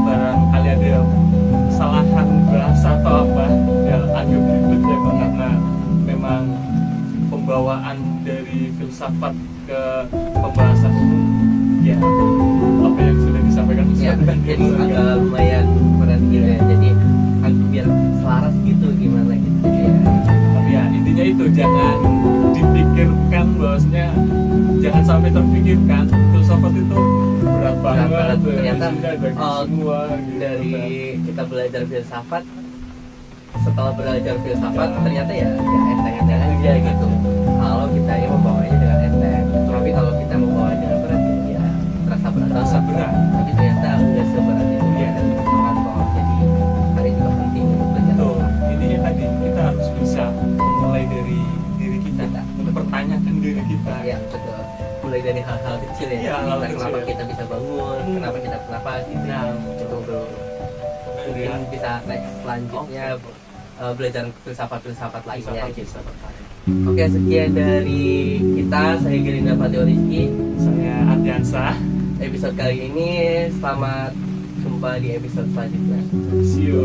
Speaker 1: barangkali ada kesalahan bahasa atau apa ya agak berikut ya Pak, karena memang pembawaan dari filsafat ke pembahasan umum ya apa yang sudah disampaikan
Speaker 2: Ya,
Speaker 1: Ustaz kan
Speaker 2: jadi agak lumayan berat gitu ya. Jadi biar selaras gitu gimana gitu ya.
Speaker 1: tapi ya intinya itu jangan dipikirkan bahwasanya jangan sampai terpikirkan filsafat itu berat banget,
Speaker 2: banget. Ternyata,
Speaker 1: isinya bagi semua gitu
Speaker 2: Dari
Speaker 1: kan.
Speaker 2: kita belajar filsafat, setelah belajar filsafat ternyata ya enteng-enteng aja gitu. Kalau kita yang membawanya dengan enteng, tapi kalau kita membawanya dengan berat ya terasa berat.
Speaker 1: Terasa berat.
Speaker 2: Tapi ternyata enggak seberat itu
Speaker 1: Iya.
Speaker 2: dan sangat kok. Jadi hari juga penting
Speaker 1: diri kita.
Speaker 2: Ya betul. Mulai dari hal-hal kecil ya.
Speaker 1: Iya, hal-hal kecil.
Speaker 2: Kenapa kita bisa bangun, kenapa kita kenapa gitu.
Speaker 1: Nah,
Speaker 2: Itu belum. Mungkin bisa next selanjutnya belajar filsafat-filsafat lainnya gitu. Oke, sekian dari kita. Saya Gelinda Fatio Rizky.
Speaker 1: Saya Ardiansa.
Speaker 2: Episode kali ini, selamat jumpa di episode selanjutnya.
Speaker 1: See you.